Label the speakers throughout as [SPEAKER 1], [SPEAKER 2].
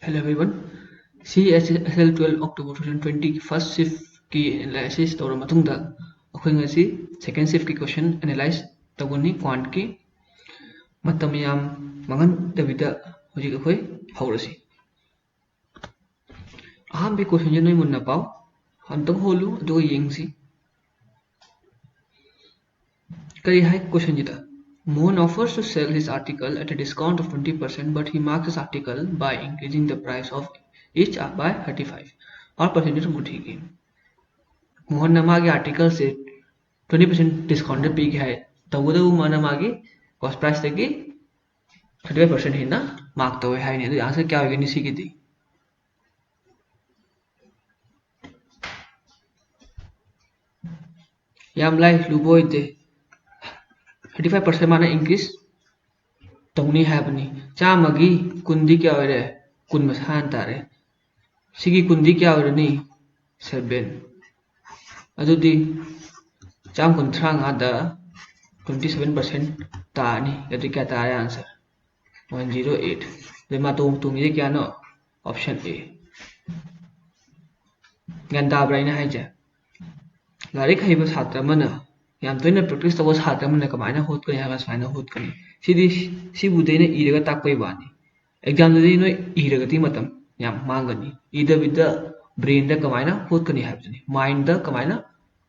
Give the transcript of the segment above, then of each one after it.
[SPEAKER 1] Hello everyone. CSL 12 October 2020 की first shift की analysis तौर मतुंगदा अखोई ngasi second shift की क्वेश्चन एनालाइज तगोनी क्वांट की मतम याम मंगन दबिदा होजिक अखोई हौरसी अहम भी क्वेश्चन जे नोई मुन्ना पाओ अंतक होलु अदुगा येंगसी करी है क्वेश्चन जिता Mohan offers to sell his article at a discount of 20%, but he marks his article by increasing the price of each by 35 और परसेंटेज उठेगी मोहन नमागे आर्टिकल से 20% डिस्काउंट पी है तब मन मागी कॉस्ट प्राइस तक 35% हेना मार्क तवे है आंसर क्या होगी निसी याम लाई लुबोइदे 35% माना इंक्रीज तौनी है चामगी कुंदी क्या हो रहे कुन मसान तारे सिगी कुंदी क्या हो रही 7 अदुदी चाम कुंथ्रांगादा 27% तानी यदि क्या तारे आंसर 108 लेमा तो तुंगी क्या नो ऑप्शन ए गंदा ब्राइन है जे लारिक है बस छात्र मन याम तोइना प्रैक्टिस तब छात्र मन कमायना होतकनी है सुमायना होतकनी सिदी सिबुदेना इरगा ताकपै बानी एग्जाम ददी नो इरगती मतम याम मांगनी इदबिदा ब्रेन दा कमायना होतकनी हाबजनी माइंड दा कमायना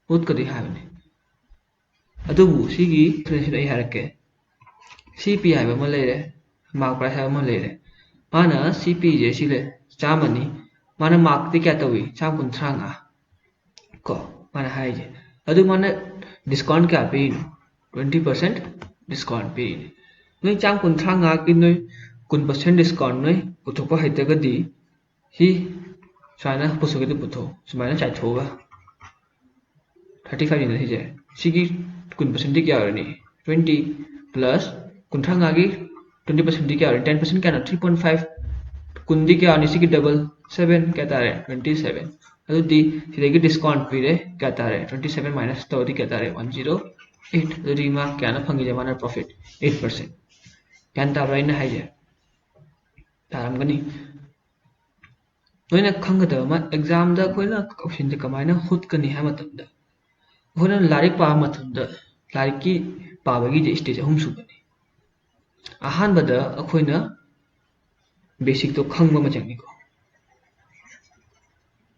[SPEAKER 1] होतकदी हाबनी अदुबु सिगी एक्सप्लेनेशन आई हारके सीपी हाबा म लेरे मार्क प्राइस हाबा म लेरे माना सीपी जे सिले चामनी माना मार्क ती क्या तवी चाम कुंथ्रांगा को माना हाइजे अदु माना डिस्काउंट क्या पे 20% डिस्काउंट पे नोई चाम कुंथ्रांगा की नोई 1% डिस्काउंट नोई पुथोको हाइतगदी ही सुमायना पुसुगदि पुथो सुमायना चाइथोगा 35 नि हिजे सिगी 1% क्या होरनी 20 प्लस कुंथ्रांगा की 20% क्या होरनी 10% क्या ना 3.5 कुंदी क्या होरनी सिगी डबल 7 क्या तारे 27 अदुदी सिदेगी डिस्काउंट पीरे क्या तारे 27 माइनस तौदी क्या तारे 108 अदुदी मा क्या ना फंगी जमाना प्रॉफिट 8% क्या ताबरा इन हाइजे तारमगनी नोइना खंगदब मा एग्जाम दा कोइना क्वेश्चन दे कमाइना हुतकनी है मतमदा होना लारिक पा मतमदा लारिक की पाबगी जे स्टेज अहम सुबनी अहानबदा अखोइना बेसिक तो खंगबा म चंगनिको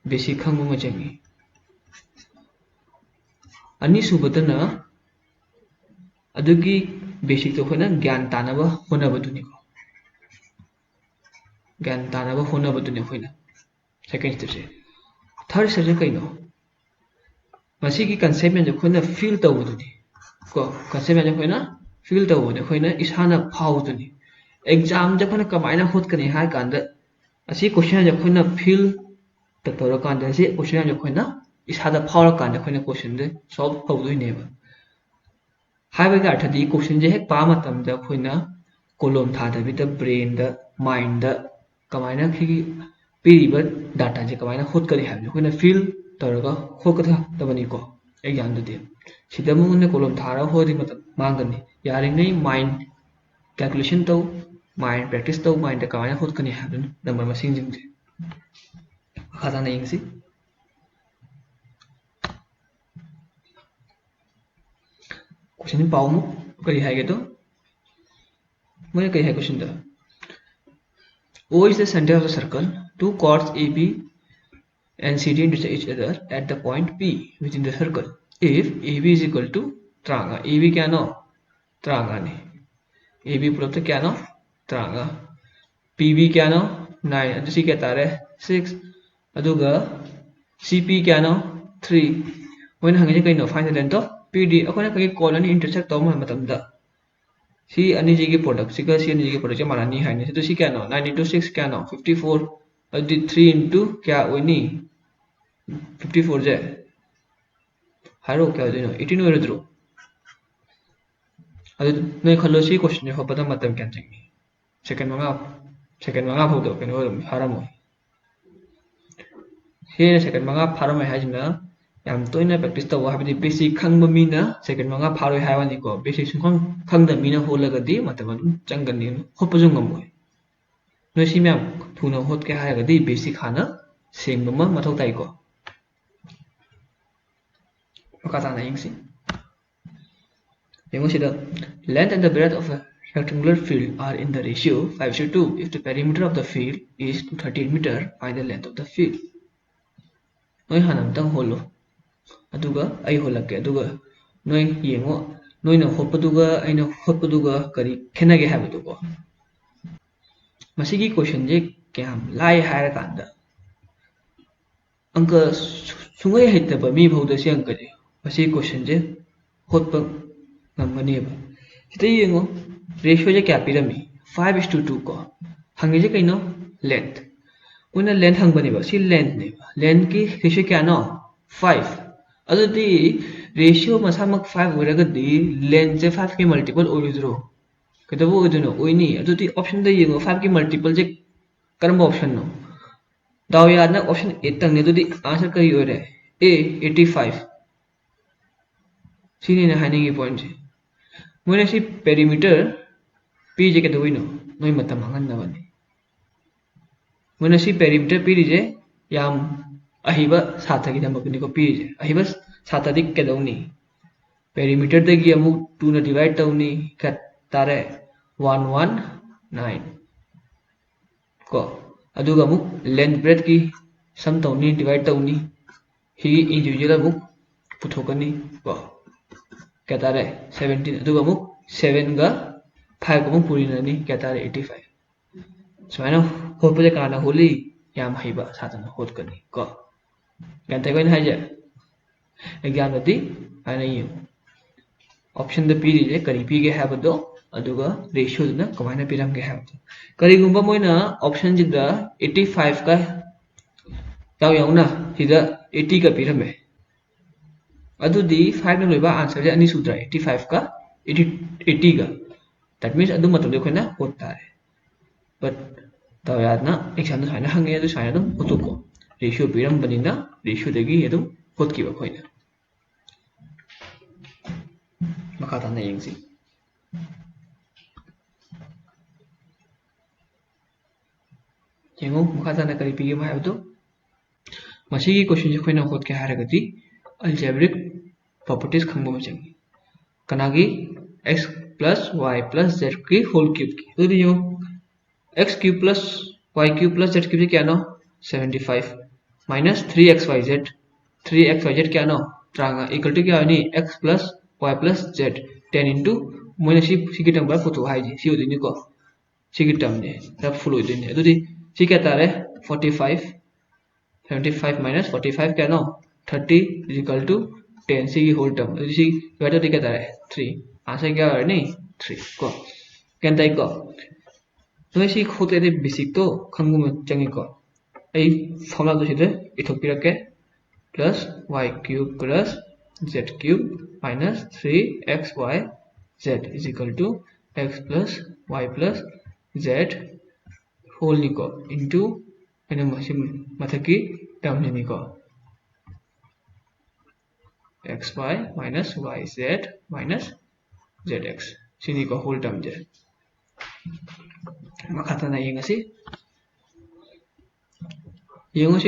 [SPEAKER 1] बेसिक खंगबा म चंगी अनिसुबदना अदुगी बेसिक तो खोना ज्ञान तानबा होनबदुनिको ज्ञान तानबा होनबदुनि खोइना सेकंड स्टेप से थर्ड स्टेप से कइनो मसीगी कंसेप्ट में खोइना फील तौबदुनि को कंसेप्ट में खोइना फील तौबदे खोइना इसाना फावदुनि एग्जाम जब खोइना कमाइना होतकनी हाय कांदा असी क्वेश्चन जब खोइना फील तौर कांदा से क्वेश्चन जब खोइना इसादा फावर कांदा खोइना क्वेश्चन दे सॉल्व तौदुइनेबा हाइबगा अर्थदी क्वेश्चन जे हेक पा मतमदा खोइना कोलम थादबिदा ब्रेन दा माइंड दा कमाइना खी पीरिबा डाटा जे कमाइना होतकनी हाबने खोइना फील तौरगा होकथा तबनिको एग्जाम ददि सिदमुने कोलम थारा होदि मतम मांगनी यारिङै माइंड कैलकुलेशन तौ माइंड प्रैक्टिस तौ माइंड दा कमाइना होतकनी हाबने नंबर मसिंग जिंगजे खाता नहीं क्वेश्चन पाऊँ करी है तो मुझे कही है क्वेश्चन दा O is the center of the circle. Two chords AB and CD intersect each other at the point P within the circle. If AB is equal to tranga, AB क्या no tranga ने AB plus क्या no tranga PB क्या no 9 अदुसी क्या तारे 6 अदुगा CP क्या no 3 van हंगे कहीं no final length PD अखोना कहीं colon intersect तो हम मतलब सी अनिजी की प्रोडक्ट सिका सी अनिजी की प्रोडक्ट जो माना नहीं है नहीं तो सी क्या नो 9 into 6 क्या नो 54 अदि 3 into क्या वनी 54 जे हारो क्या हो 18 हो द्रो अदि नहीं खलो सी क्वेश्चन हो पता मतलब क्या चाहिए सेकंड मंगा फोटो के नो हारमो हे सेकंड मंगा फारम है जिना याम तोइना प्रैक्टिस तव हाबदि बेसिक खंगबा मीना सेकंड मंगा फारोय हायवानी को बेसिक सुखं खंगदा मीना होलगदि मतलब चंगनी होपजु ngमोय noi si myam thuna hot ke ha ga di basic hana seng ma mathau tai ko maka ta na ying si yengo si the length and the breadth of a rectangular field are in the ratio 5:2 if the perimeter of the field is 213 meter find the length of the field noi hanam tang holo aduga ai holak ke aduga noi yengo noi na hotpaduga aina hotpaduga kari khenage habadu ko masigi question je kyam lai haira kanda angka sungai haitaba mi phauda se angka je masigi question je hotpa ngamani ba sita yengo ratio je kya pirami 5:2 ko hangi je kaino length una length hangbani ba si length ne ba length ki ratio kya no 5 adudi ratio masamak 5 oragadi length je 5 ki multiple oridro kadabo oduno oini adudi option da yengo 5 ki multiple je karamba option no daw yadna option 8 tang ne adudi answer kari ore a 85 sini na haningi point je moina si perimeter p je kadabo ino noi matam hangan na bani moina si perimeter p je yam ahiba satha ki damakni ko p je ahiba satha dik kadawni perimeter dagi amu 2 na divide tawni ka tare 119 ko aduga amu length breadth ki sum tawni divide tawni hi individual amu puthokani ko ka tare 17 aduga amu 7 ga 5 amu purinani ka tare 85 so ana hotpa kana holi yam haiba satana hotkani ko gantai ko haje exam dati ana yu option the p je kari p ge have do aduga ratio na kamaina piram ge have kari gumba moina option jida 85 ka yaw yauna hida 80 ka pirame adudi 5 na loiba answer je ani sudra 85 ka 80 ga that means adu matam de khoina hot tare but taw yadna exam na saina hange adu saina dum hotuko ratio piram banina ratio degi adu hot ki ba khoina maka tana yengsi yengo maka tana kari pigi ma habdo masigi question je khoina hot ke haragati algebraic properties khangba machangi kanagi x plus y plus z की whole cube की तो यो x cube plus y cube plus z cube क्या no 75 minus 3xyz 3xyz क्या no ट्रांगा equal to क्या होनी x plus y plus z 10 into मोने सी की term पर पुतो हाई जी सी होती निको सी की टर्म ने तब फुल होती ने तो दी सी क्या तारे 45 75 minus 45 क्या नो 30 is equal to 10 सी की होल टर्म तो सी वैल्यू क्या तारे 3 आंसर क्या है नहीं 3 को कैंताई को तो सी खोते दे बेसिक तो खंगु में चंगी को ए फॉर्मूला तो सीधे इथोपिया के plus y cube plus z cube minus 3xy z is equal to x plus y plus z whole निको into एने मशीन मथकी टर्म ने निको xy minus yz minus zx sini ko whole term je makata na yengasi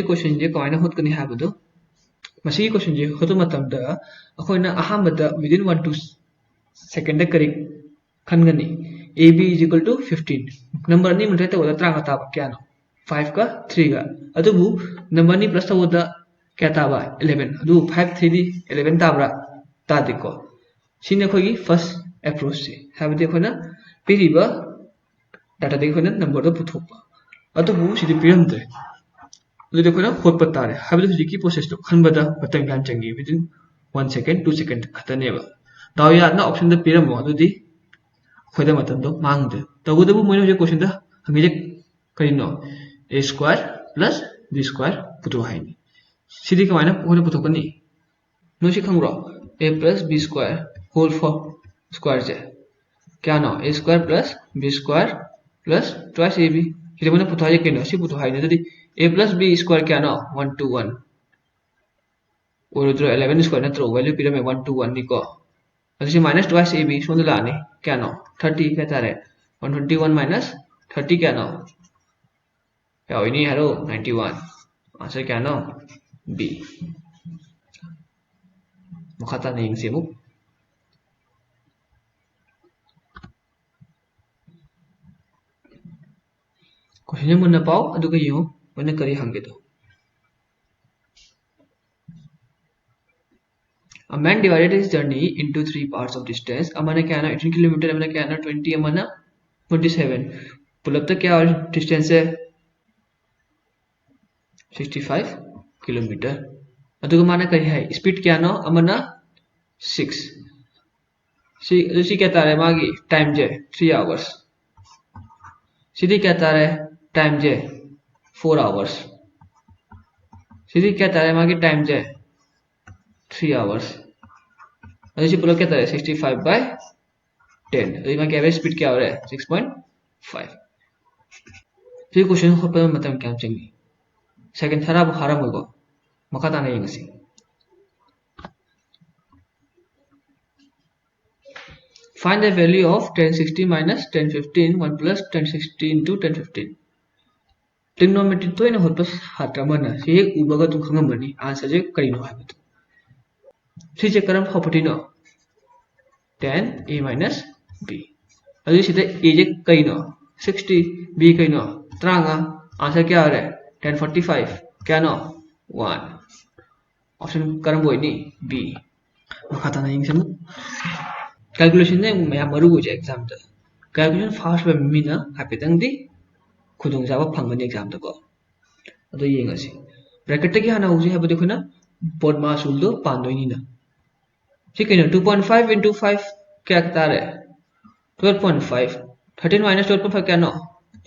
[SPEAKER 1] question je ko aina hot kani habado masi question je hoto matam da akoina ahamada within 1 to second kari khangani ab is equal to 15 number ni muthe ta wala tra ta kya no 5 ka 3 ga adubu number ni plus ta wada kya ta ba 11 adu 5 3 di 11 ta bra ta dikko sine khoi first approach se habde khona piriba data de khona number da puthokpa adubu sidi piramde adu khona hotpa tare habde hujiki process to khanbada patang gan changi within 1 second 2 second khatane ba daw ya na option da piram adu di khoida matam do mangde tagudabu moina je question da hamije karino a square plus b square putu haini sidi kamaina hore puthokani no si khangro a plus b square whole for square je kya no a square plus b square plus twice ab hire mana putu haje kino si putu haini jadi a plus b square kya no 1 to 1 or 11 square na tro value pirame 1 to 1 niko adi minus twice ab sondula ani kya no 30 kya tare 121 minus 30 kya no क्या होनी है 91 answer क्या no B मखा नहीं से मुक question Munna पाओ अदुगा यो मुन्ना करी हंगे दो A man divided his journey into 3 parts of distance. अमाना क्या ना 18 किलोमीटर अमाना क्या ना 20 अमाना 27 पुल तक क्या और डिस्टेंस है 65 किलोमीटर अदुगा माना करी है स्पीड क्या ना अमाना 6 सी क्या तारे मागी टाइम जे 3 hours सीधी क्या तारे टाइम जे 4 hours सीधी क्या तारे मागी टाइम जे 3 hours अदुसी पुल क्या तारे 65 by 10 अदुसी मागी एवरेज स्पीड क्या हो रहा है 6.5 सी क्वेश्चन होपे मतम क्या चंगी सेकंड थरा bu haram होगो मखा ताना यंगसी Find the value of 1060 minus 1015 1 plus 1060 into 1015 trigonometry तो इन होपस हात्रमना से उबगा तुम खंगमनी आंसर जे करिनो हाबत सी जे करम प्रॉपर्टी नो 10 a minus b अदि सिदा a जे करिनो 60 b करिनो 30 आंसर क्या आ रहा है 1045 क्या नो 1 ऑप्शन करम बोइनी b मखाता नहीं से कैलकुलेशन ने मैं मरु हो जाए एग्जाम द कैलकुलेशन फास्ट बे मिना हापेतंग दी खुदुंग जाबा फंगन एग्जाम द को अदो येंगसी ब्रैकेट तक हाना होजे हाबो देखो ना बोर्ड मासुल दो पांदोइनी ना ठीक है ना 2.5 into 5 क्या तारे 12.5 13 minus 12.5 क्या नो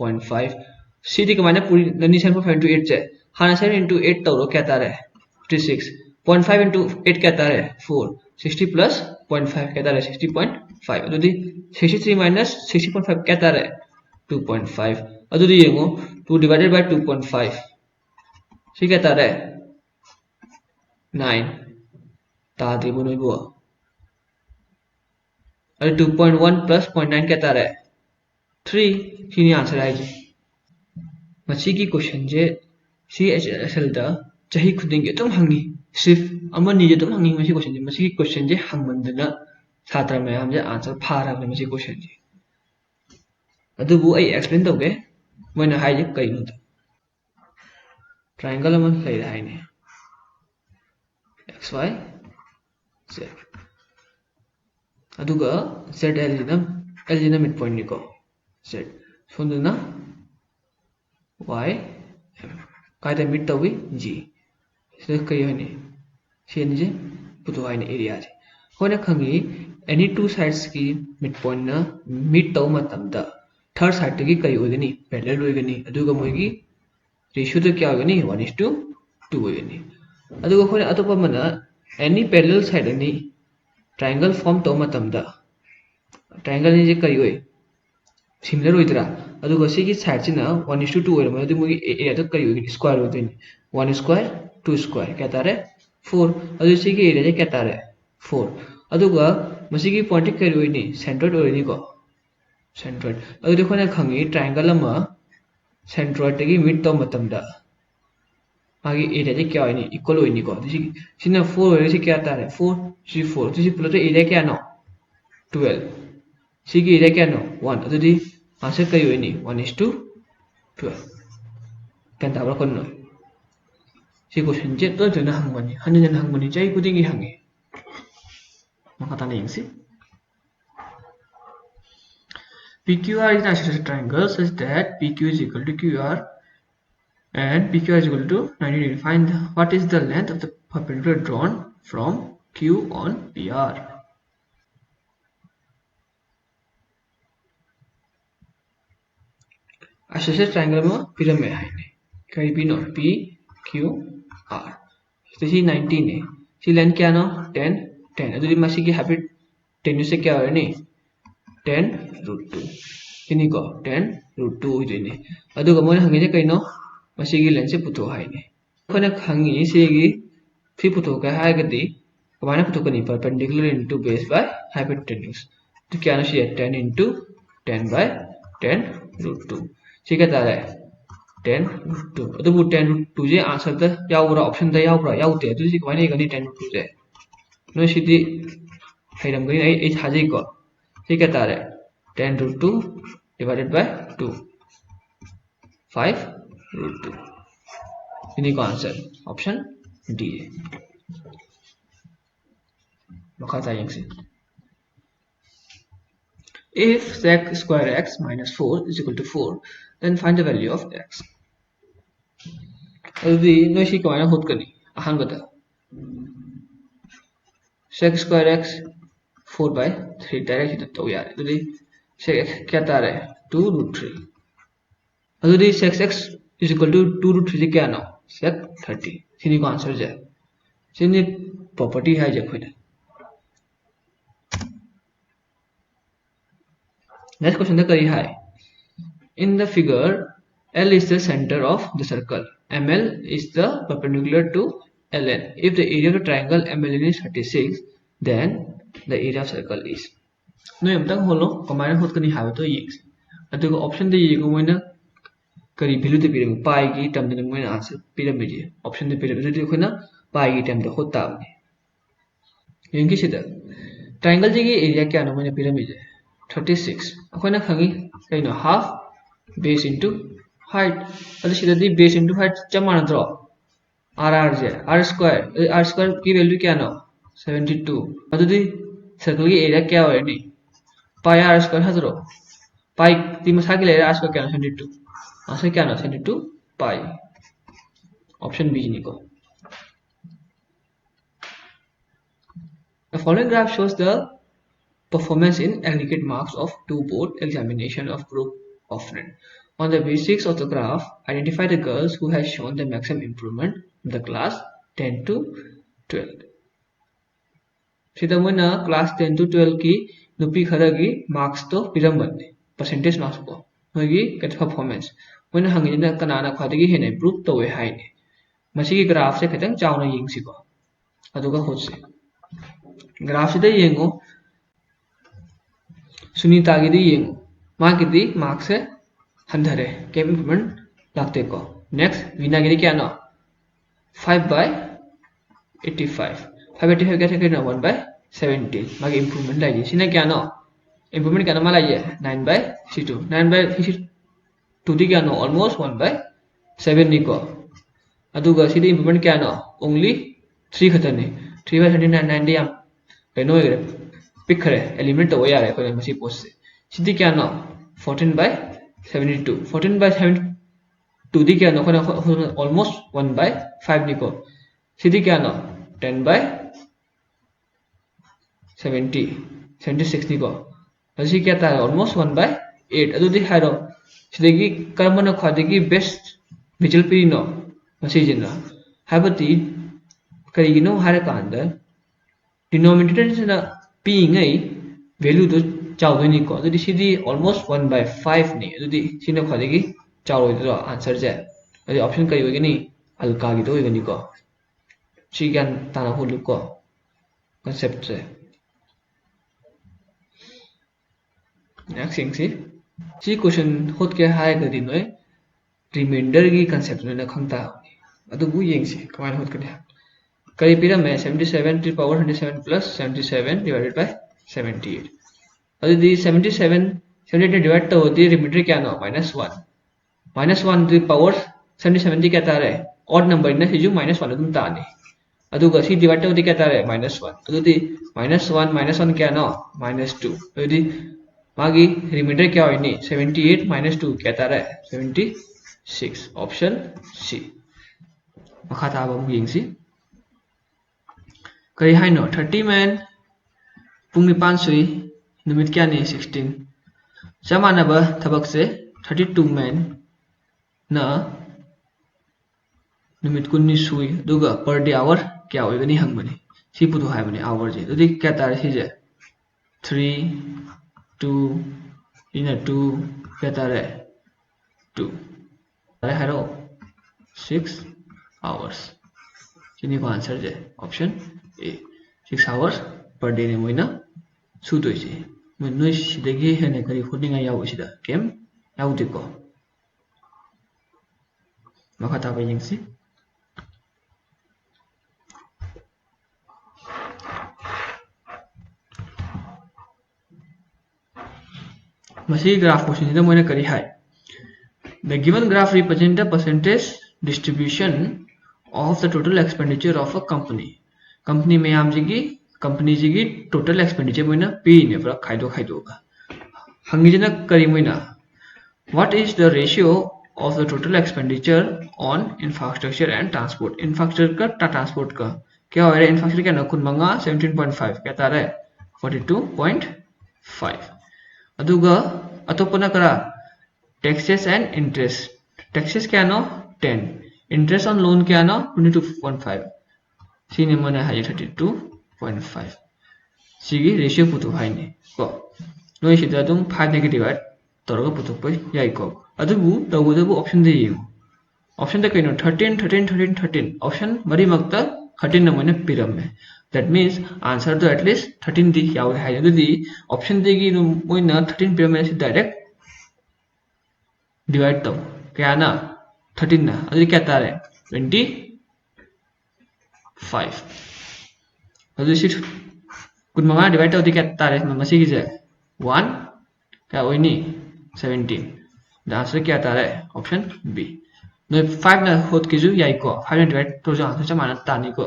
[SPEAKER 1] 0.5 सीधी के माने पूरी ननी 7.5 into 8 जे हाना 7 into 8 तौरो क्या तारे 56 0.5 into 8 क्या तारे 4 60 plus 0.5 क्या तारे 60.5 अदुदी 63 minus 60.5 क्या तारे 2.5 अदुदी येंगो 2 divided by 2.5 सी क्या तारे 9 तादरी बुनोइबो अरे 2.1 plus 0.9 क्या तारे 3 सीनी आंसर आएगी मची की क्वेश्चन जे CHSL दा चाही खुदिंग तुम हंगी सिर्फ अमन निजे तुम हंगी मची क्वेश्चन जे मची क्वेश्चन जे हंगमंदना छात्र मैम जे आंसर फारा मची क्वेश्चन जे अदुबु आई एक्सप्लेन तौगे मोइना हाइजे कइनो ट्रायंगल अमन लैर हाइने XY Z अदुगा ZL जिना मिड पॉइंट निको Z सोंदना Y कायदा मिड तौगी G सिदा कई हने सेन जे पुतो हाइने एरिया जे होने खंगी एनी टू साइड्स की मिड पॉइंट ना मिड तौ मतमदा थर्ड साइड की कई होगनी पैरेलल होगनी अदुगा मोइगी रेशियो तो क्या होगनी 1:2 होगनी अदुगा होने अतोपा मना एनी पैरेलल साइड नि ट्रायंगल फॉर्म तौ मतमदा ट्रायंगल नि जे कई होय सिमिलर होइदरा अदुगा सिगी साइड सिना 1:2 होइरा मदि मोइगी एरिया तो कई होगनी स्क्वायर होदनी 1 स्क्वायर 2 स्क्वायर क्या तारे 4 अदु सिगी एरिया जे क्या तारे 4 अदुगा मसिगी पॉइंट कई होइनी सेंट्रोइड होइनी को सेंट्रोइड अदु देखो ना खंगी ट्रायंगल अमा सेंट्रोइड तगी मिड तौ मतमदा मागी एरिया जे क्या होइनी इक्वल होइनी को सिना 4 होइरा सि क्या तारे 4 सि 4 सि प्लस एरिया क्या नो 12 सिगी एरिया क्या नो 1 अदुदी आंसर कई होइनी 1:12 kan tabra kon no si question je to jona hangmani hanin hangmani jai kudingi hangi makata na yingsi PQR is an isosceles triangle such that PQ is equal to QR and PQR is equal to 90 degree. Find what is the length of the perpendicular drawn from Q on PR. Isosceles triangle में pyramid है ने कहीं भी no P Q R तो सी 19 है C length क्या no 10 10 अदुदी मासी की हैबिट 10 से क्या होय ने 10√2 इनी को 10√2 इदिने अदुगा मोन हंगे जे कइनो मासी की लेंथ से पुतो हाइने कोना खंगी सेगी फि पुतो का हागदी कमाना पुतो कनी perpendicular into base by hypotenuse तो क्या नो सी 10 into 10 by 10√2 ठीक है तारा 10 root 2 अदुबु 10 root 2 जे आंसर द यावरा ऑप्शन द यावरा यावते अदुदि कमाइना इगनि 10 root 2 जे नो सिदि हैरमगनि ए थाजै को ठीक है तारे 10 root 2 divided by 2 5 root 2 इनी को आंसर ऑप्शन डी है मखाता यंगसी if sec square x minus 4 is equal to 4 then find the value of x अदुदि नो सि कमाइना होतकनि अहानबदा sec square x 4 by 3 direct तो यारे अदुदि sec x क्या तारे 2 root 3 अदुदि sec x is equal to 2 root 3 क्या नो sec 30 सिनी को आंसर जाए सिनी प्रॉपर्टी है जे खोइना नेक्स्ट क्वेश्चन द करी है in the figure L is the center of the circle ML is the perpendicular to LN if the area of the triangle MLN is 36 then the area of circle is no yam tang holo combine hot kani have to yix adu option de yego moina kari value de piram pi gi term de moina answer piram bi option de piram de khoina pi gi term de hot ta ne yengi sida triangle ji gi area kya no moina piram bi 36 akoina khangi kaino half base into height adu sida di base into height chamana draw r je r square की value क्या ना 72 अदुदी circle की area क्या हो नि पाई r square हजरो पाई ती मसा के ले r स्क्वायर क्या 72 आंसर क्या ना 72 पाई ऑप्शन बी निको The following graph shows the performance in aggregate marks of two board examination of group of friends. On the basics of the graph, identify the girls who have shown the maximum improvement in the class 10 to 12. सीधा मुना class 10 to 12 की नुपी खरगी marks तो पिरम्बने percentage marks को होगी cat performance मुना हंगी ना कनाना खादगी है ने improve तो वे high ने मसी की graph से कहते हैं चावना यिंग को अदुगा होत से graph से दे यिंगो सुनीता की दी यिंगो माँ की दी marks से हंधरे के इम्प्रूवमेंट लागते को नेक्स्ट वीना गिरी क्या ना 5 by 85 585 क्या थे ना 1 by 17 मागे इम्प्रूवमेंट लाइए सीने क्या ना इम्प्रूवमेंट क्या ना माला ये 9 by 62 9 by 62 दी क्या ना ऑलमोस्ट 1 by 7 निको अदुगा सीधे इम्प्रूवमेंट क्या ना ओनली 3 खतर ने 3 by 39 90 याम कहीं नो पिक करे एलिमिनेट तो वो यार है कोई मसी पोस्ट से सीधे क्या ना 14 by 72 14 by 72 दी क्या ना almost 1 by 5 निको सीधी क्या ना 10 by 70 76 निको ऐसी क्या था almost 1 by 8 अदु दी हाइरो सीधे की कर्म ना खादे की बेस्ट विचल पी नो मसी जिन्ना हाइबती करी नो हारे कांदर डिनोमिनेटर से ना पी गई वैल्यू तो चावो नहीं को तो सीधी almost 1 by 5 नहीं तो सीने खादेगी चावो तो आंसर जाए अरे ऑप्शन करी होगी नहीं हल्का की तो होगी नहीं को सी क्या ताना हो लुक को कंसेप्ट से नेक्स्ट थिंग सी क्वेश्चन होत के हाई कर दिन में रिमाइंडर की कंसेप्ट में ना खंगता अदु बु येंग सी कमाई होत कर करी पिरा में 77 to the power 27 plus 77 divided by 78 अदु दी 77 78 डिवाइड तो होती रिमाइंडर क्या ना -1 -1 to the power 77 दी क्या तारे ऑड नंबर ने हिजु -1 अदुम ताने अदुगा सी डिवाइड तो होती क्या तारे -1 अदु दी -1 क्या ना -2 अदु दी मागी रिमाइंडर क्या होई नी 78 -2 क्या तारे 76 ऑप्शन सी मखाता बम यिंगसी करी हाई नो 30 मैन पुंगनी 5 सुई निमित क्या नहीं 16 समानब थबक से 32 मैन ना निमित कुन्नी सुई दुगा पर डे आवर क्या होगा नहीं हंग बने सी पुदु हाई बने आवर जे तो देख क्या तारे सी जे 3 2 इन 2 क्या तारे 2 तारे हारो 6 आवर्स किन्हीं को answer J option A 6 hours per day ने मोइना सुतोइ से मैं नोइस सिदगी हेने करी होनिंगा याव सिदा केम याव दिको मखा ताबा यिंगसी मसी ग्राफ क्वेश्चन दा मोइना करी हाय the given graph represents the percentage distribution of the total expenditure of a company में आम जी की total expenditure मोइना पी ने पूरा खाइदो का हंगी जना करी Moina what is the ratio of the total expenditure on infrastructure and infrastructure का transport का क्या हो रहा है infrastructure क्या ना कुल मंगा 17.5 क्या तारा है 42.5 अदुगा अतोपना करा taxes and interest taxes क्या नो 10 interest on loan क्या नो 22.5 सी ने मना है 32.5 सी की रेशियो पुतु हाई ने को नो इसी तरह तुम 5 ने डिवाइड तोरगा पुतु पे याई को अदुबु तगुदबु ऑप्शन दे यू ऑप्शन दे कइनो 13 ऑप्शन मरी मक्ता 13 न मने पिरम में that means answer तो at least 13 दी याव है यदि ऑप्शन देगी मोइना 13 पिरम में से डायरेक्ट डिवाइड तो क्या ना 13 ना अदि क्या तारे 25 अदि सिट कुन मंगा डिवाइड तो क्या तारे मसी की जे 1 क्या ओइनी 17 द आंसर क्या तारे ऑप्शन बी नो 5 ना होत किजु याई को 5 ना डिवाइड तो जो आंसर चमाना तानी को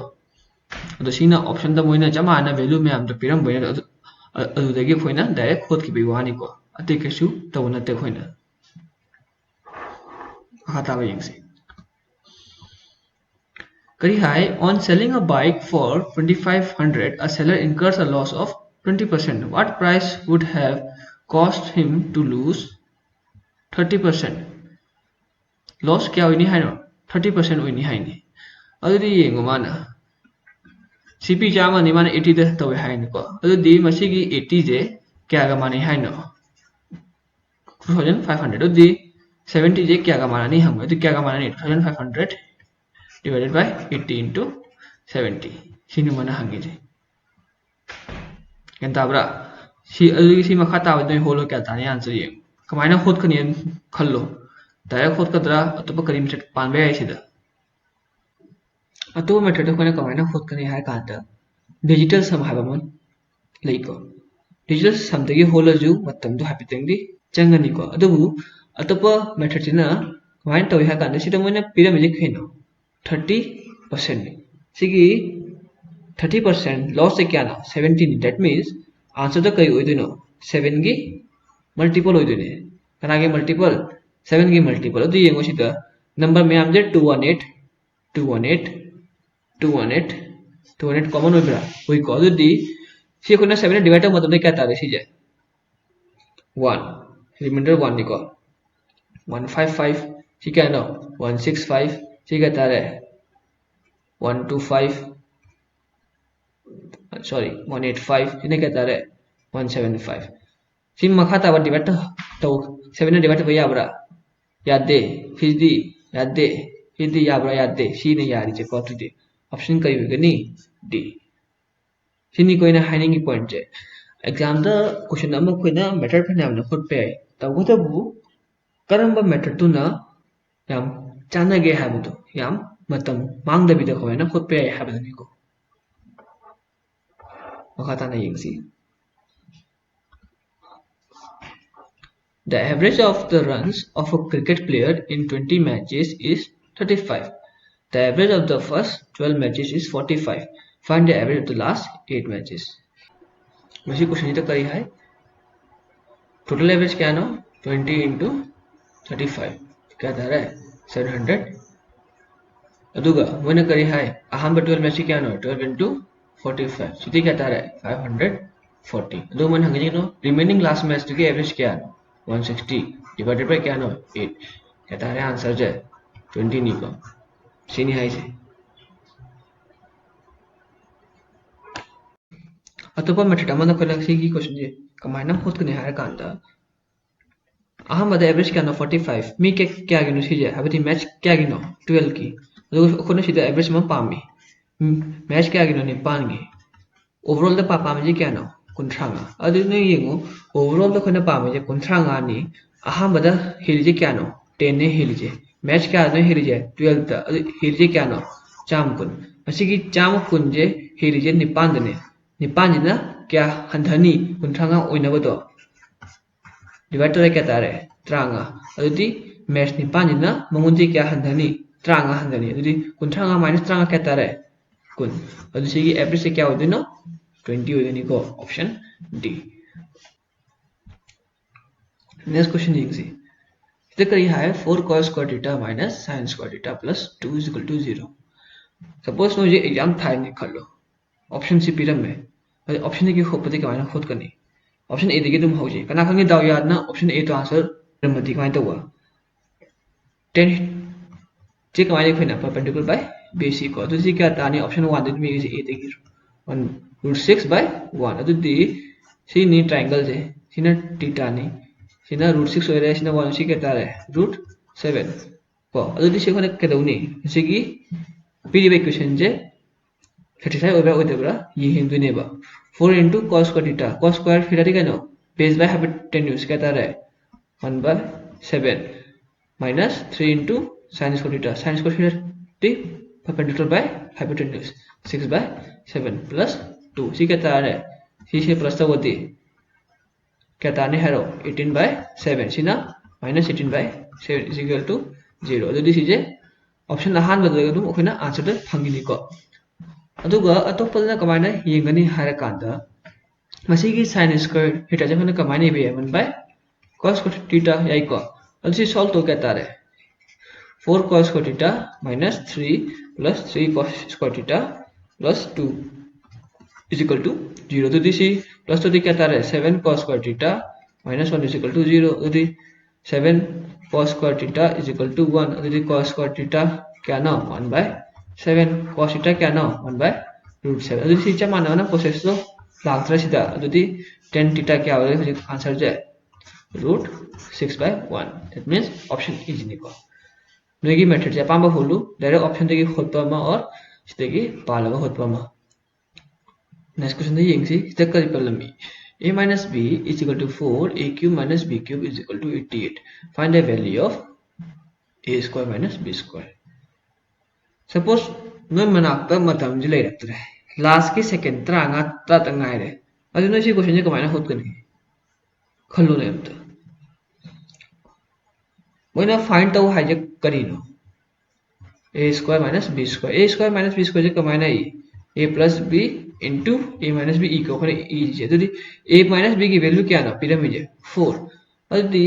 [SPEAKER 1] अदो सीना ऑप्शन द मोइना चमाना वैल्यू में हम तो पिरम बोइना अदु देगी खोइना डायरेक्ट होत की बी वानी को अति केसु तो नते खोइना करी high on selling a bike for 2500 a seller incurs a loss of 20%. What price would have cost him to lose 30%? Loss क्या हुई नहीं है ना 30% हुई नहीं है नहीं अदुदी ये गुमाना CP जामा नहीं माने 80 दे तो है नहीं को अदुदी मसी की 80 जे क्या गमाने है ना 2500 अदुदी 70 जे क्या कमाना नहीं हम तो क्या कमाना नहीं 2500 डिवाइडेड बाय 80 into 70 सिनु मना हंगी जे केंताब्रा सी अदुगी सी मखा ताब दे होलो क्या ताने आंसर ये कमाइना खुद कनी खल्लो डायरेक्ट खुद कदरा अतोप करीम से पानबे आई सिदा अतो मेथड को कमाइना खुद कनी हाय कांता डिजिटल सम हाबमन लेको डिजिटल सम दगी होलो जु मतम दु हैपिटेंग दी चंगनी को अदुबु अतोप मेथड सिना कमाइन तो है कांदा सिदा मोइना पिरामिड लिखिनो 30% सिगी 30% लॉस से क्या ना 17 दैट मींस आंसर तो कई ओइदिनो 7 की मल्टीपल ओइदिने कना के मल्टीपल 7 की मल्टीपल तो ये सिदा नंबर में आम जे 218 कॉमन ओइब्रा ओइ को दी सी कोना 7 डिवाइड मतलब क्या तारे सी जे 1 रिमाइंडर 1 निको 155 ठीक है ना 165 ठीक है तारे 125 सॉरी 185 इन्हें क्या तारे 175 सिम मखा तावा डिवाइड तो 7 डिवाइड भैया बरा याद दे फिर दी याद दे सी ने यारी जे कॉट दे ऑप्शन कई होगा नी डी सिनी कोई ना हाइनिंग की point J exam the question number कोई ना मेथड पे नाम न खुद पे तब तो बु करंबा मेथड तु ना याम चाना गे हाबदो याम मतम मांग दबी द खोय ना खुद पे हाबदनी को मखाता ना यंगसी The average of the runs of a cricket player in 20 matches is 35. The average of the first 12 matches is 45. Find the average of the last 8 matches. वैसे क्वेश्चन तक करी है टोटल एवरेज क्या ना 20 into 35 क्या था रहा है 700 अदुगा मैंने करी है अहम 12 मैच क्या ना 12 into 45 सीधे क्या था रहा है 540 अदुगा मैंने हंगे नो रिमेनिंग लास्ट मैच के एवरेज क्या ना 160 डिवाइडेड बाय क्या ना 8 कहता है आंसर जो 20 नहीं को सीनी हाई से अतोपा मेथड अमन को लग की क्वेश्चन जे कमाइना खुद को निहार कांदा अहमद एवरेज क्या ना 45 मी के क्या गिनो सीजे हबती मैच क्या गिनो 12 की तो कोने सीधा एवरेज में पामी मैच क्या गिनो ने पांगी ओवरऑल द पापा में क्या ना कुंट्रांगा अदुने येंगो ओवरऑल द खोना पामे जे कुंट्रांगा नि अहमद हिलजे क्या नो 10 ने हिलजे match kya no hirije 12 ta hirije kya no cham kun masigi cham kun je hirije nipan dane nipan jina kya handhani kunthanga oinabado divide tare kya tare tranga adudi match nipan jina mangunji kya handhani tranga handhani adudi kunthanga minus tranga kya tare kun adu sigi average se kya hodino 20 hodini ko option D. Next question देखिए इधर करी है 4 cos square theta minus sin square theta plus 2 is equal to 0. Suppose मुझे exam था निकाल लो option C पिरम में option A की खोप पति कमाना खुद करनी ऑप्शन ए देखिए तुम हो जाए कना खंगे दाव याद ना ऑप्शन ए तो आंसर रमती कमाई तो हुआ 10 जे कमाई फिर ना परपेंडिकुलर बाय बेसी को तो जी क्या तानी ऑप्शन 1 दिन में ये ए देखिए 1 √6 by 1 अदु दी सी नी ट्रायंगल जे सिना थीटा नी सिना √6 होरे सिना 1 सी केता रे √7 को अदु दी से खने केदौनी सिगी पीडीबी इक्वेशन जे 35 ओबरा ओदेबरा ये हिंदू नेबा 4 into cos square theta cos square theta ठीक है ना base by hypotenuse केता रे 1 by 7 minus 3 into sin square theta T perpendicular by hypotenuse 6 by 7 plus 2 सी केता रे सी से प्लस तो होती केता ने हेरो 18 by 7 Cina minus 18 by 7 is equal to 0 अदु दी सिजे ऑप्शन अहान बदल गदु ओखना आंसर द फंगिनी को अदुगा अतोपदना कमायना येंगनी हारा कांदा मसीगी sin square theta जे खना कमायने बे 1 by cos square theta याई को अदु सी सॉल्व तो केता रे 4 cos square theta minus 3 plus 3 cos square theta plus 2 is equal to 0 तो दिस प्लस तो क्या है 7 cos square theta minus 1 is equal to 0 तो 7 cos square theta is equal to 1 तो cos square theta क्या ना 1 by 7 cos theta क्या ना 1 by √7 तो दिस इच्छा माना ना प्रोसेस तो लागत्रा सीधा तो 10 theta क्या होगा फिर आंसर जो है √6 by 1 that means option is निको नोगी मेथड जे पांबा होलु डायरेक्ट ऑप्शन देगी होतपमा और इस्तेगी पालगा होतपमा Next question the yengsi the curriculum a minus b is equal to 4 a cube minus b cube is equal to 88 find the value of a square minus b square suppose no manakta matam ji lai raktre last ki second tranga ta tangai re adu no si question je kamana hot kani khallu ne amta moina find tau haje karino a square minus b square je kamana a plus b into a minus b equal to e je तो a minus b की value क्या ना pyramid है 4 अदि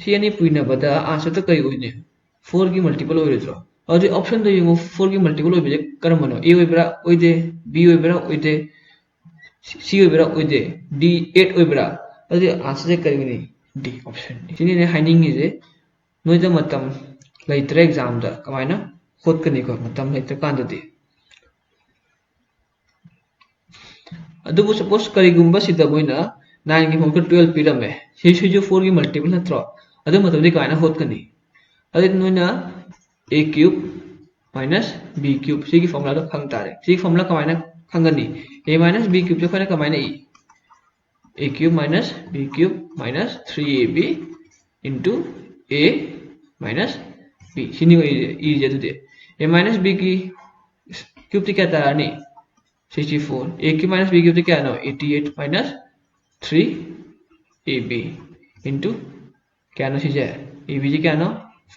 [SPEAKER 1] सी यानी पुइना बदा answer तो कई होइने 4 की मल्टीपल हो रेद्रो और ऑप्शन तो यो 4 की मल्टीपल हो बजे करम बनो a ओइबरा ओइदे b ओइबरा ओइदे c ओइबरा ओइदे d 8 ओइबरा अदि आंसर से करिने d ऑप्शन सिनि ने हाइनिंग जे नोइ द मतम लाइत्रे एग्जाम दा कमाइना खोद कनी को मतम लाइत्रे कांददि अदुबो सपोज करिगुंबा सिदा मोइना 9 की फॉर्म 12 पिरमे से जो 4 की मल्टीपल नत्रो अदु मतलब दि कायना होत कनी अदि नोइना a cube minus b cube सी की फॉर्मूला तो खंग तारे सी की फॉर्मूला कमाइना खंगनी a minus b क्यूब जो खना कमाइना a cube minus b cube minus 3ab into a minus b सिनी e जे दे a minus b की क्यूब तो क्या तारा नहीं 64 a की minus b की तो क्या है ना 88 minus 3ab into क्या ना चीज़ है ab जी क्या ना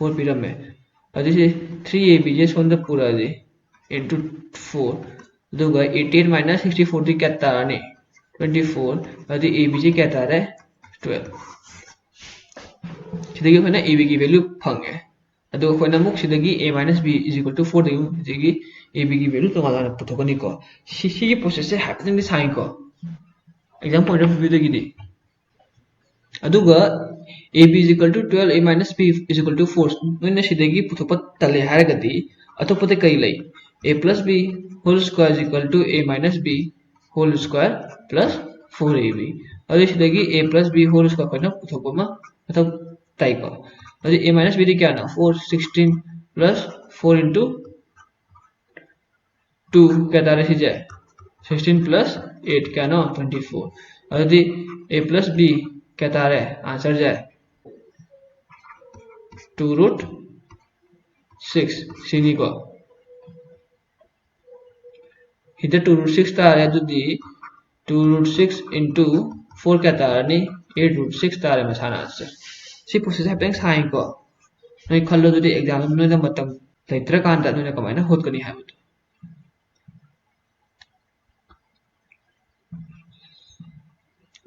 [SPEAKER 1] 4 पिरम में और जैसे 3ab जे सोंद पूरा जी into 4 दूँगा 88 minus 64 तो क्या तारा नहीं 24 और ये ab जी क्या तारा है 12 सीधे क्यों है ना ab की वैल्यू फंग है अदो कोई ना मुख सीधे की a minus b is equal to 4 देगी a b की वैल्यू तो मालूम है तो कोनी को सी की प्रोसेस से हैपनिंग दी साइन को एग्जाम पॉइंट ऑफ व्यू देगी दी अदुगा a b is equal to 12 a minus b is equal to 4 नोइना सीधेगी पुथोपत तले हारगदी अतोपते कई लई a plus b whole square is equal to a minus b whole square plus 4ab और सीधेगी a plus b whole square करना पुथोपमा मतलब ताई को और a minus b क्या ना 4 16 plus 4 into 2 क्या तारे सी जाए 16 plus 8 क्या ना 24 और यदि a plus b क्या तारे आंसर जाए 2 root 6 sini ko hita 2 root 6 tare adudi 2 root 6 into 4 kya tarani 8 root 6 tare masana answer si process hapeng sai ko noi khallo dudi exam noi na matam laitra kan da noi na kamaina hot kani ha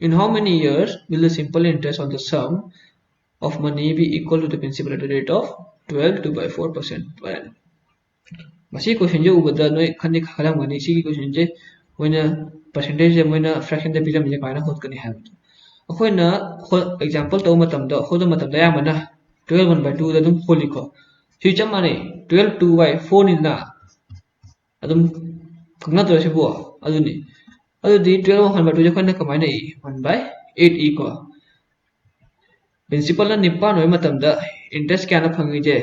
[SPEAKER 1] in how many years will the simple interest on the sum of money be equal to the principal at the rate of 12.4% per annum masi question je ubada noi khani khalam gani si question je moina percentage moina fraction da bilam je kaina hot kani ha akoina example to matam da hoda matam da yamana 12 1 by 2 da dum holiko si chamane 12 2 by 4 ni na adum khangna to se bo aduni adudi 12 1 by 2 je khana kamaina 1 by 8 e ko principal na nipan hoy matam da interest kya na phangi je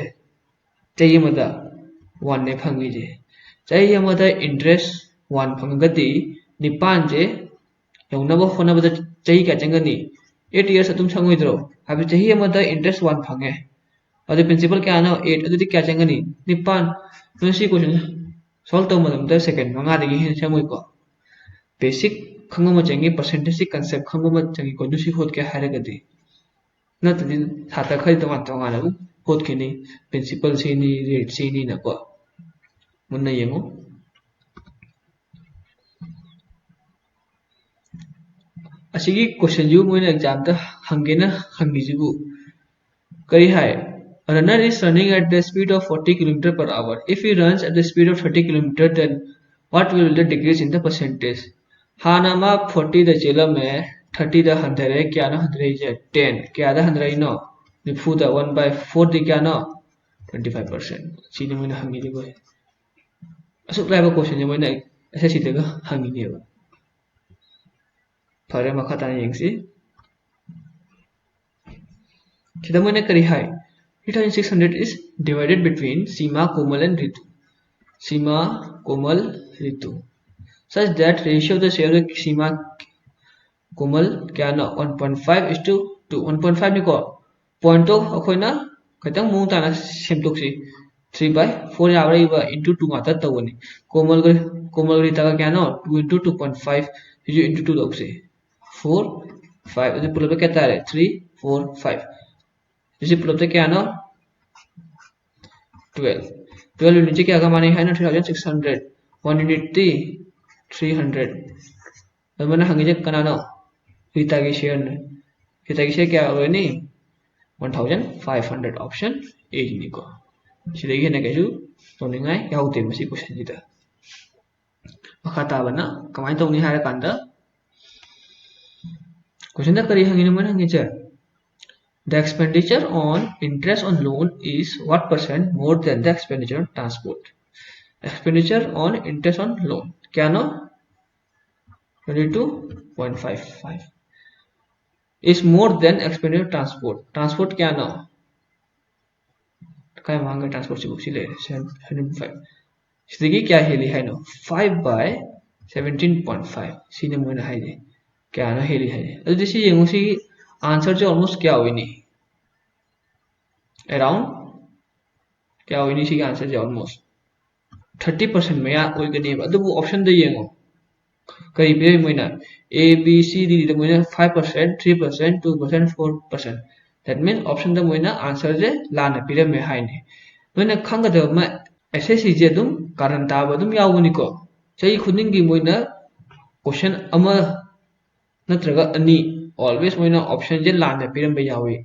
[SPEAKER 1] chahi mada 1 ne phangi je chahi mada interest 1 phangati nipan je yauna ba hona bada chahi kya changani 8 years atum sangoi dro habi chahi mada interest 1 phange adu principal kya na 8 adudi kya changani nipan no si question solve to madam da second manga dagi hin sangoi ko basic khangma changi percentage concept khangma changi ko dusi hot kya haragadi natadi thata khai to wan tonga lagu hot kini principal sini rate sini na ko munna yengo asigi question ju moina exam ta hangena hangijibu kari hai a runner is running at the speed of 40 km per hour if he runs at the speed of 30 km then what will the decrease in the percentage hanama 40 the chela mein 30 the 100 kya na 100 is 10 kya da 100 no nifu the 1 by 4 the kya no 25% sini moina hangijibu asuk laiba question je moina asa sitaga hangine ba fare makha ta yengsi kita moina kari hai 3600 is divided between Seema, Komal and Ritu. Seema, Komal, Ritu. Such that ratio of the share of Seema, Komal kya na 1.5 is to 1.5 ni ko point to akhoi na katang mu ta na semtok si 3 by 4 ya rai ba into 2 mata tawani Komal Rita ka kya na 2 into 2.5 is into 2 dok se 4 5 adu pulab kya ta hai 3 4 5 इसी पुल पे क्या ना 12 नीचे क्या कमाने है ना 3600 180 300 अब मैंने हंगे जब कनाना रीता की शेयर क्या हो नहीं 1500 ऑप्शन ए जी को सिलेगी ना कैसे तो नहीं है क्या होते हैं मसी क्वेश्चन जीता खाता बना कमाई तो नहीं हारे कांदा क्वेश्चन तक करी हंगे ना हंगे चल The expenditure on interest on loan is what percent more than the expenditure on transport? Expenditure on interest on loan क्या ना 22.55 is more than expenditure transport. Transport क्या ना क्या मांगे transport से बुक्सी ले 705 इसलिए क्या हेली है ना 5 by 17.5 सीने मुझे ना है ये क्या ना हेली है तो जैसे ये मुझे आंसर जो ऑलमोस्ट क्या हुई नहीं अराउंड क्या हुई नहीं सी आंसर जो ऑलमोस्ट 30% में या कोई नहीं है तो वो ऑप्शन दे ये हो कहीं भी मुझे A B C D तो मुझे 5% 3% 2% 4% that means ऑप्शन तो मुझे आंसर जो लाने पीरे में है नहीं मुझे खंग तो मैं ऐसे चीजें तुम कारण ताब तुम या वो निको चाहिए खुद नहीं कि मुझे क्वेश्चन अमर न तरगा अन्नी always मोइना ऑप्शन जे लाने पिरम बे यावे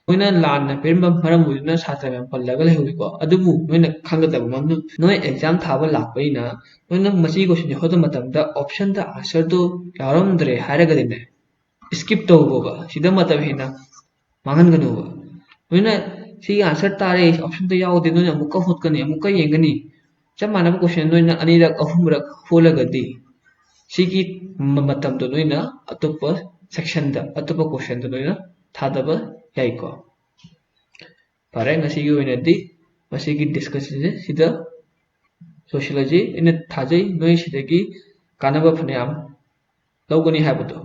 [SPEAKER 1] मोइना लाने पिरम मरम मुइना छात्र में पल्लगा लेहुई को अदुबु मोइना खंगदब मनु नोय एग्जाम थाबा लापैना मोइना मसी क्वेश्चन जे होद मतमदा ऑप्शन दा आंसर दो यारमद्रे हारगदिने स्किप तौबोबा सिदा मतब हेना मांगनगनुबा मोइना सी आंसर तारे ऑप्शन तो यावदे नोय अमुका होतकनी अमुका येंगनी चम मानब क्वेश्चन नोयना अनिरक अहुमरक होलगदी सिगी मतम तो नोयना अतोप section da atopa question da noina thadaba yai ko pare ngasi gi oina di masi gi discussion je sida sociology ina thajai noi sida gi kanaba phanayam logani habudo